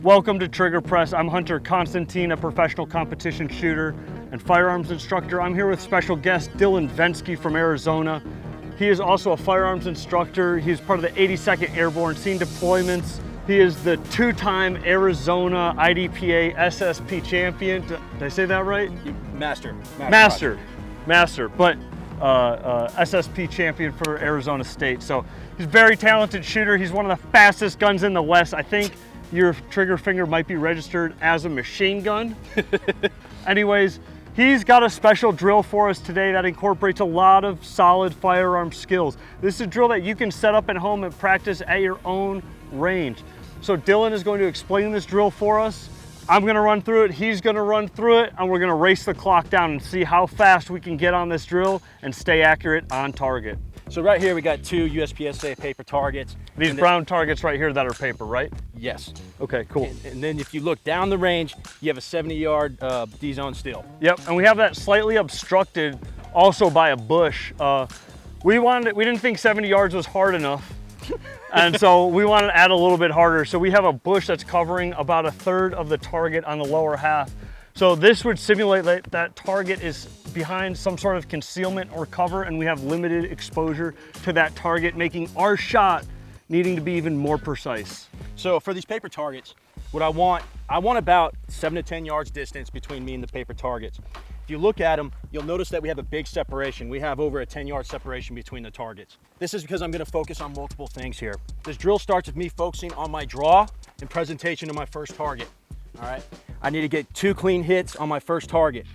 Welcome to Trigger Press. I'm Hunter Constantine, a professional competition shooter and firearms instructor. I'm here with special guest Dillon Ventzke from Arizona. He is also a firearms instructor. He's part of the 82nd Airborne Scene Deployments. He is the two-time Arizona IDPA SSP champion. Did I say that right? Master. But SSP champion for Arizona State. So he's a very talented shooter. He's one of the fastest guns in the West. I think your trigger finger might be registered as a machine gun. Anyways, he's got a special drill for us today that incorporates a lot of solid firearm skills. This is a drill that you can set up at home and practice at your own range. So Dillon is going to explain this drill for us. I'm gonna run through it, he's gonna run through it, and we're gonna race the clock down and see how fast we can get on this drill and stay accurate on target. So right here we got two USPSA paper targets. These brown targets right here that are paper, right? Yes. Okay, cool. And then if you look down the range, you have a 70-yard D-zone still. Yep, and we have that slightly obstructed also by a bush. We didn't think 70 yards was hard enough. And so we wanted to add a little bit harder. So we have a bush that's covering about a third of the target on the lower half. So this would simulate that target is behind some sort of concealment or cover, and we have limited exposure to that target, making our shot needing to be even more precise. So for these paper targets, what I want about 7 to 10 yards distance between me and the paper targets. If you look at them, you'll notice that we have a big separation. We have over a 10-yard separation between the targets. This is because I'm gonna focus on multiple things here. This drill starts with me focusing on my draw and presentation of my first target, all right? I need to get 2 clean hits on my first target.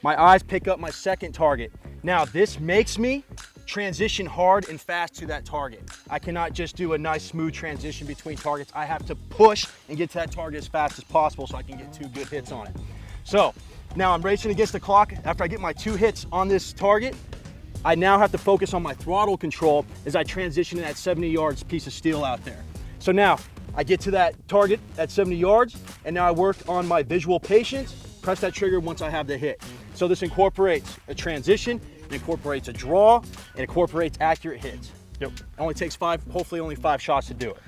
My eyes pick up my second target. Now, this makes me transition hard and fast to that target. I cannot just do a nice smooth transition between targets. I have to push and get to that target as fast as possible so I can get 2 good hits on it. So, now I'm racing against the clock. After I get my 2 hits on this target, I now have to focus on my throttle control as I transition to that 70 yards piece of steel out there. So now, I get to that target at 70 yards, and now I work on my visual patience, press that trigger once I have the hit. So this incorporates a transition, it incorporates a draw, and incorporates accurate hits. Yep. It only takes hopefully only 5 shots to do it.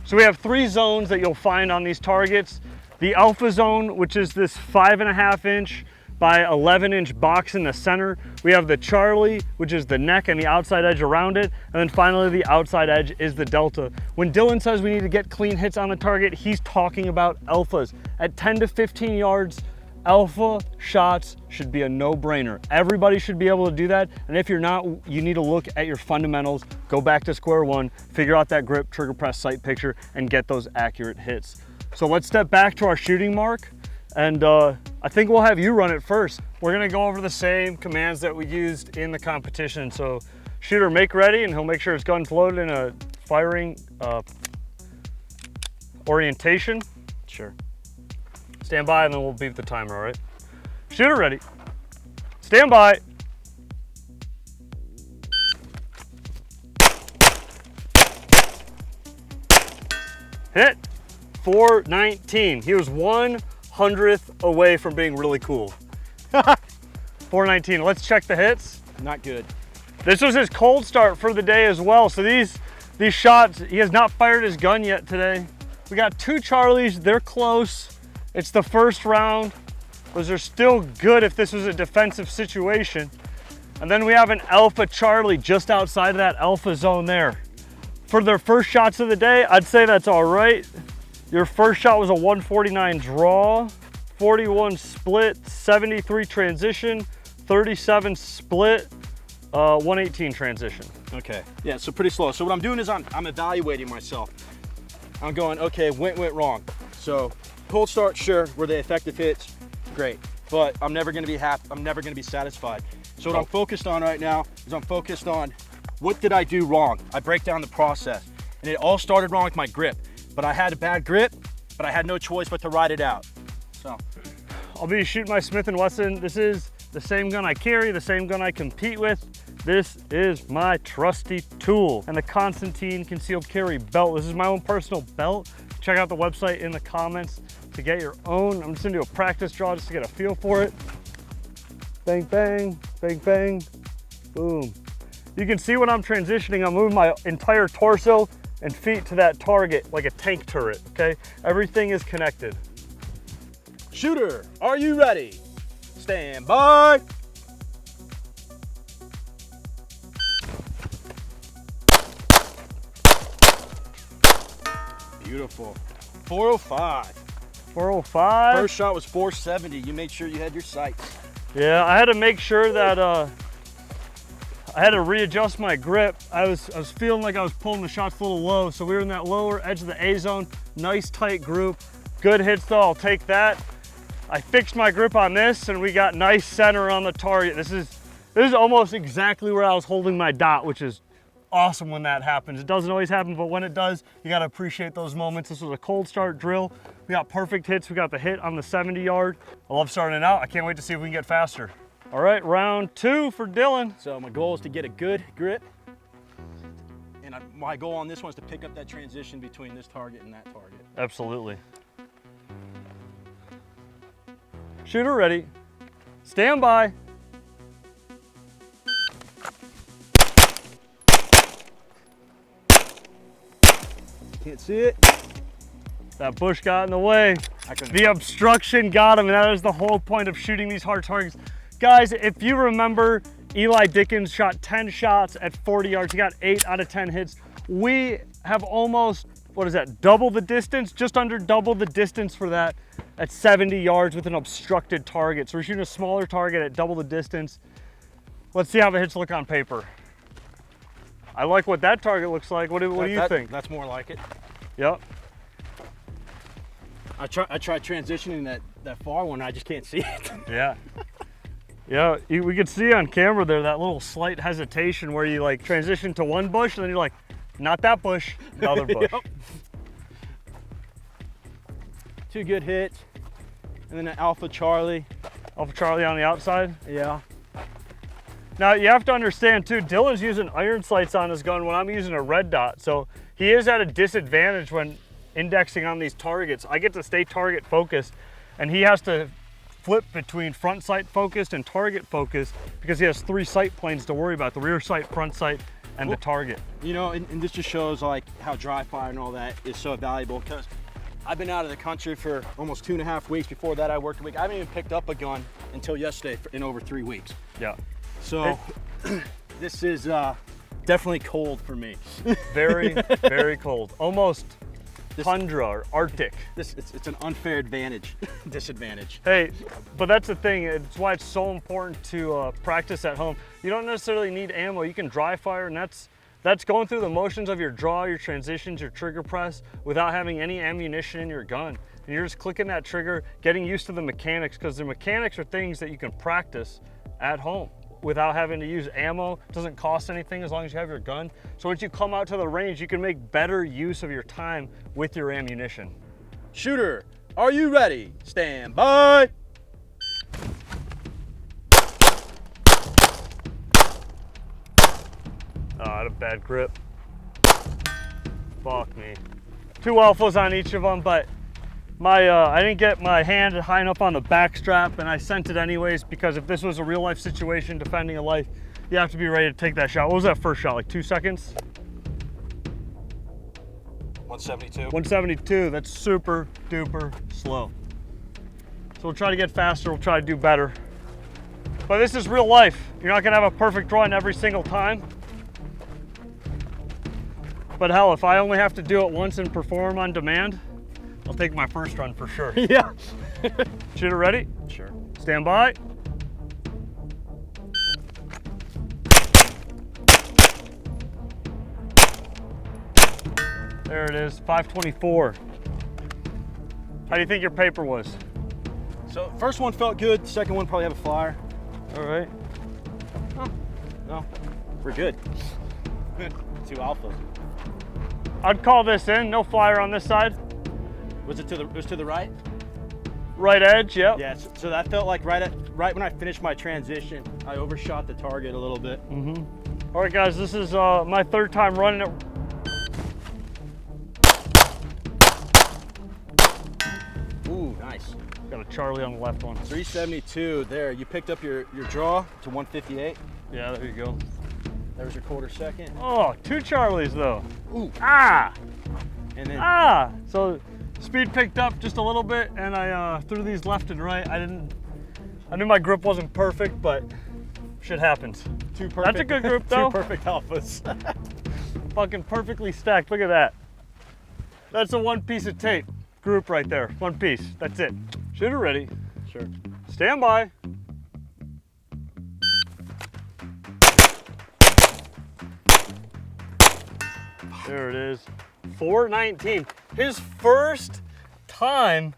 So we have 3 zones that you'll find on these targets. The alpha zone, which is this 5.5 inch by 11 inch box in the center. We have the Charlie, which is the neck and the outside edge around it. And then finally the outside edge is the delta. When Dillon says we need to get clean hits on the target, he's talking about alphas. At 10 to 15 yards, alpha shots should be a no-brainer. Everybody should be able to do that. And if you're not, you need to look at your fundamentals, go back to square one, figure out that grip, trigger press, sight picture, and get those accurate hits. So let's step back to our shooting mark, and I think we'll have you run it first. We're gonna go over the same commands that we used in the competition. So shooter, make ready, and he'll make sure his gun's loaded in a firing orientation. Sure. Stand by, and then we'll beep the timer, all right? Shooter ready. Stand by. Hit. 419. He was 1/100th away from being really cool. 419. Let's check the hits. Not good. This was his cold start for the day as well. So these shots, he has not fired his gun yet today. We got 2 Charlies. They're close. It's the first round. Those are still good if this was a defensive situation. And then we have an Alpha Charlie just outside of that Alpha zone there. For their first shots of the day, I'd say that's all right. Your first shot was a 149 draw, 41 split, 73 transition, 37 split, 118 transition. Okay, yeah, so pretty slow. So what I'm doing is I'm evaluating myself. I'm going, okay, went wrong. So cold start, sure, were they effective hits? Great, but I'm never gonna be happy, I'm never gonna be satisfied. So what I'm focused on right now is I'm focused on what did I do wrong? I break down the process. And it all started wrong with my grip. But I had a bad grip, but I had no choice but to ride it out. So I'll be shooting my Smith & Wesson. This is the same gun I carry, the same gun I compete with. This is my trusty tool. And the Constantine concealed carry belt. This is my own personal belt. Check out the website in the comments to get your own. I'm just gonna do a practice draw just to get a feel for it. Bang, bang, bang, bang, boom. You can see when I'm transitioning, I'm moving my entire torso and feet to that target like a tank turret, okay? Everything is connected. Shooter, are you ready? Stand by. Beautiful. 405. 405. First shot was 470. You made sure you had your sights. Yeah, I had to make sure that I had to readjust my grip. I was feeling like I was pulling the shots a little low, so we were in that lower edge of the A zone. Nice tight group. Good hits though, I'll take that. I fixed my grip on this and we got nice center on the target. This is almost exactly where I was holding my dot, which is awesome when that happens. It doesn't always happen, but when it does, you gotta appreciate those moments. This was a cold start drill. We got perfect hits. We got the hit on the 70 yard. I love starting it out. I can't wait to see if we can get faster. All right, round 2 for Dillon. So my goal is to get a good grip. And my goal on this one is to pick up that transition between this target and that target. Absolutely. Shooter ready. Stand by. Can't see it. That bush got in the way. The obstruction got him, and that is the whole point of shooting these hard targets. Guys, if you remember, Eli Dickens shot 10 shots at 40 yards. He got 8 out of 10 hits. We have almost, what is that, double the distance, just under double the distance for that at 70 yards with an obstructed target. So we're shooting a smaller target at double the distance. Let's see how the hits look on paper. I like what that target looks like. What do you think? That's more like it. Yep. I tried transitioning that far one, I just can't see it. Yeah. Yeah, we could see on camera there that little slight hesitation where you like transition to one bush and then you're like, not that bush, the other bush. Yep. 2 good hits. And then an Alpha Charlie. Alpha Charlie on the outside? Yeah. Now you have to understand too, Dillon's using iron sights on his gun when I'm using a red dot. So he is at a disadvantage when indexing on these targets. I get to stay target focused and he has to flip between front sight focused and target focused because he has 3 sight planes to worry about, the rear sight, front sight, and the target. You know, and this just shows like how dry fire and all that is so valuable, because I've been out of the country for almost 2.5 weeks. Before that, I worked a week. I haven't even picked up a gun until yesterday in over 3 weeks. Yeah. So this is definitely cold for me. Very, very cold. Almost tundra or Arctic. It's an unfair disadvantage. Hey, but that's the thing. It's why it's so important to practice at home. You don't necessarily need ammo. You can dry fire, and that's going through the motions of your draw, your transitions, your trigger press without having any ammunition in your gun. And you're just clicking that trigger, getting used to the mechanics, because the mechanics are things that you can practice at home without having to use ammo. It doesn't cost anything as long as you have your gun. So once you come out to the range, you can make better use of your time with your ammunition. Shooter, are you ready? Stand by. Oh, I had a bad grip. Fuck me. 2 alphas on each of them, but I didn't get my hand high enough on the back strap, and I sent it anyways, because if this was a real life situation defending a life, you have to be ready to take that shot. What was that first shot, like 2 seconds? 172. 172, that's super duper slow. So we'll try to get faster, we'll try to do better. But this is real life. You're not gonna have a perfect run every single time. But hell, if I only have to do it once and perform on demand, I'll take my first run for sure. Yeah. Shooter ready? Sure. Stand by. There it is, 524. How do you think your paper was? So first one felt good, second one probably have a flyer. All right. Oh, no, we're good. 2 alphas. I'd call this in, no flyer on this side. Was it to the right? Right edge, yep. Yeah, so that felt like right when I finished my transition, I overshot the target a little bit. Mm-hmm. All right, guys, this is my 3rd time running it. Ooh, nice. Got a Charlie on the left one. 372 there. You picked up your draw to 158. Yeah, there you go. There's your quarter second. Oh, 2 Charlies though. Ooh. Ah! And then Ah! So speed picked up just a little bit, and I threw these left and right. I knew my grip wasn't perfect, but shit happens. 2 perfect. That's a good group though. 2 perfect alphas. Fucking perfectly stacked. Look at that. That's a 1 piece of tape group right there. 1 piece. That's it. Shooter ready. Sure. Stand by. There it is. 419. His first time,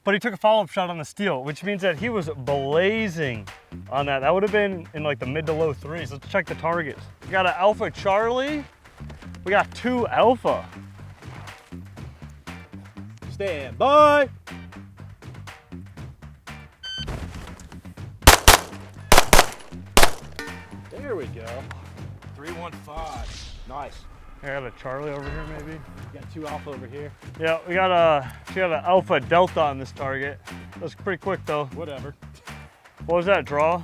but he took a follow-up shot on the steel, which means that he was blazing on that. That would have been in like the mid to low 3s. Let's check the targets. We got an Alpha Charlie. We got 2 Alpha. Stand by. There we go. 315. Nice. I got a Charlie over here maybe. You got 2 alpha over here. Yeah, we got an Alpha Delta on this target. That's pretty quick though. Whatever. What was that, draw?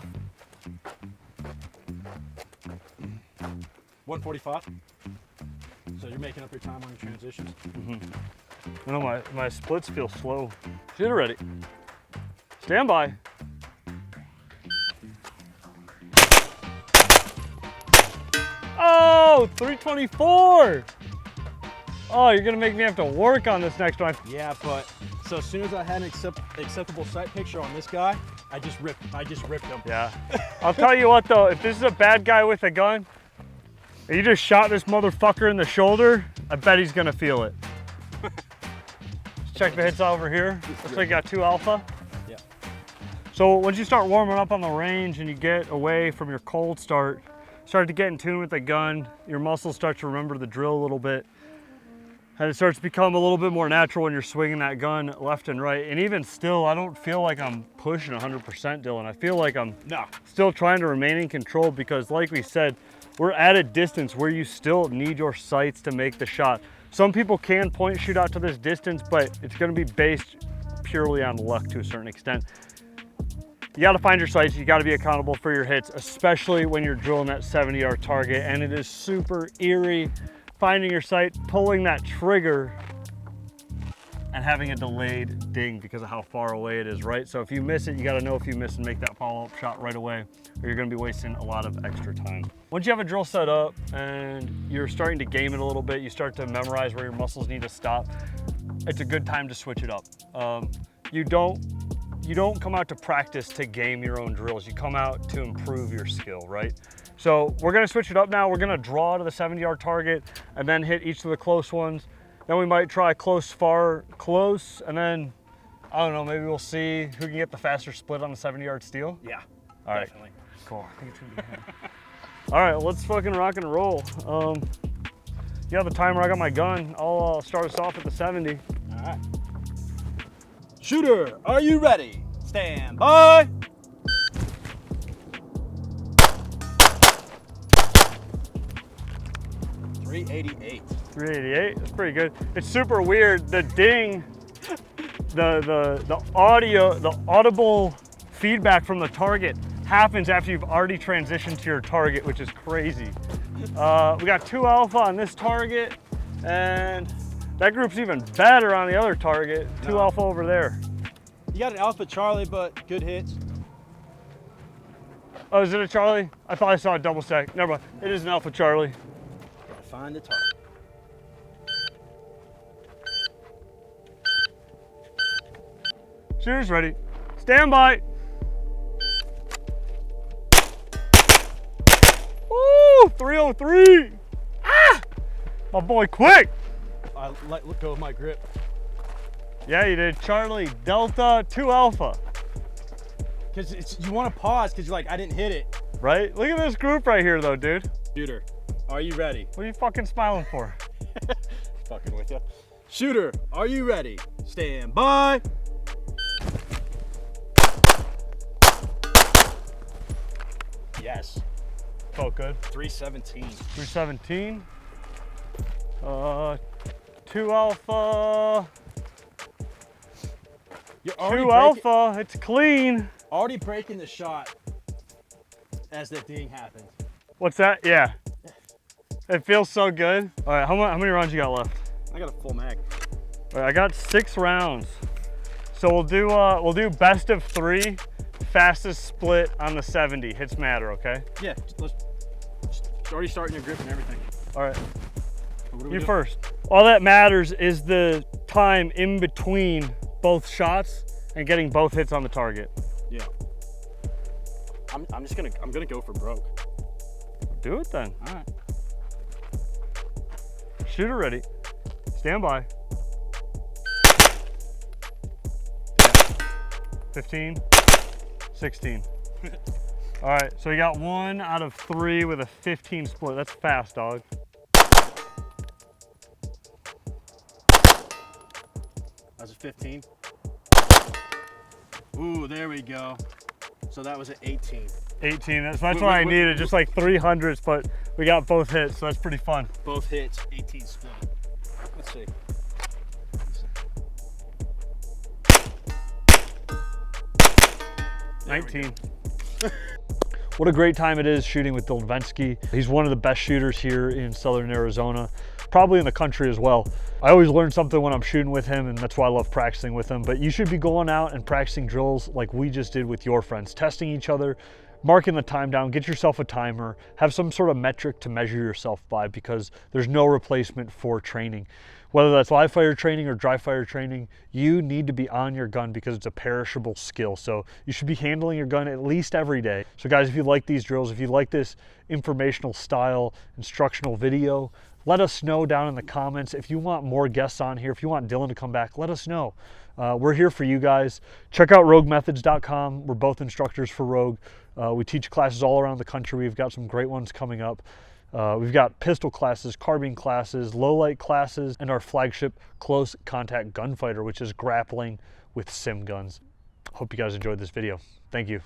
145. So you're making up your time on your transitions. I know my splits feel slow. Shooter ready. Stand by. Oh, 324. Oh, you're gonna make me have to work on this next one. Yeah, but so as soon as I had an acceptable sight picture on this guy, I just ripped him. Yeah. I'll tell you what though, if this is a bad guy with a gun, and you just shot this motherfucker in the shoulder, I bet he's gonna feel it. Let's check the hits over here. Looks like you got 2 Alpha. Yeah. So once you start warming up on the range and you get away from your cold start to get in tune with the gun, your muscles start to remember the drill a little bit. And it starts to become a little bit more natural when you're swinging that gun left and right. And even still, I don't feel like I'm pushing 100%, Dylan. I feel like I'm still trying to remain in control because like we said, we're at a distance where you still need your sights to make the shot. Some people can point shoot out to this distance, but it's gonna be based purely on luck to a certain extent. You gotta find your sights, you gotta be accountable for your hits, especially when you're drilling that 70-yard target, and it is super eerie finding your sight, pulling that trigger, and having a delayed ding because of how far away it is, right? So if you miss it, you gotta know if you miss and make that follow-up shot right away, or you're gonna be wasting a lot of extra time. Once you have a drill set up and you're starting to game it a little bit, you start to memorize where your muscles need to stop, it's a good time to switch it up. You don't come out to practice to game your own drills. You come out to improve your skill, right? So we're gonna switch it up now. We're gonna draw to the 70-yard target and then hit each of the close ones. Then we might try close, far, close, and then, I don't know, maybe we'll see who can get the faster split on the 70-yard steel. Yeah, all right, definitely. Cool. I think it's gonna be him. All right, let's fucking rock and roll. You have the timer, I got my gun. I'll start us off at the 70. All right. Shooter, are you ready? Stand by. .388. 388, that's pretty good. It's super weird. The ding, the audio, the audible feedback from the target happens after you've already transitioned to your target, which is crazy. We got 2 Alpha on this target, and that group's even better on the other target. 2 Alpha over there. You got an Alpha Charlie, but good hits. Oh, is it a Charlie? I thought I saw a double stack. Never mind. It is an Alpha Charlie. Gotta find the target. Shooter's ready. Stand by. Woo! 303. Ah! My boy, quick. I let go of my grip. Yeah, you did. Charlie, Delta, 2 Alpha. Because you want to pause because you're like, I didn't hit it. Right? Look at this group right here, though, dude. Shooter, are you ready? What are you fucking smiling for? Fucking with you. Shooter, are you ready? Stand by. Yes. Felt good. 317. 317. 2 Alpha. You're 2 Alpha. It's clean. Already breaking the shot as that ding happens. What's that? Yeah. It feels so good. All right, how many rounds you got left? I got a full mag. All right, I got 6 rounds. So we'll do best of 3, fastest split on the 70. Hits matter, okay? Yeah, let's already starting your grip and everything. All right, you do? first. All that matters is the time in between both shots and getting both hits on the target. Yeah. I'm gonna go for broke. Do it then. All right. Shooter ready. Stand by. 15, 16. All right, so you got 1 out of 3 with a 15 split. That's fast, dog. That's a 15. Ooh, there we go. So that was an 18. 18, that's what I needed, just like 300s, but we got both hits, so that's pretty fun. Both hits, 18 split. Let's see. 19. What a great time it is shooting with Dillon Ventzke. He's one of the best shooters here in Southern Arizona, probably in the country as well. I always learn something when I'm shooting with him, and that's why I love practicing with him. But you should be going out and practicing drills like we just did with your friends, testing each other, marking the time down, get yourself a timer, have some sort of metric to measure yourself by, because there's no replacement for training. Whether that's live fire training or dry fire training, you need to be on your gun because it's a perishable skill. So you should be handling your gun at least every day. So guys, if you like these drills, if you like this informational style instructional video, let us know down in the comments. If you want more guests on here, if you want Dillon to come back, let us know. We're here for you guys. Check out roguemethods.com. We're both instructors for Rogue. We teach classes all around the country. We've got some great ones coming up. We've got pistol classes, carbine classes, low light classes, and our flagship close contact gunfighter, which is grappling with sim guns. Hope you guys enjoyed this video. Thank you.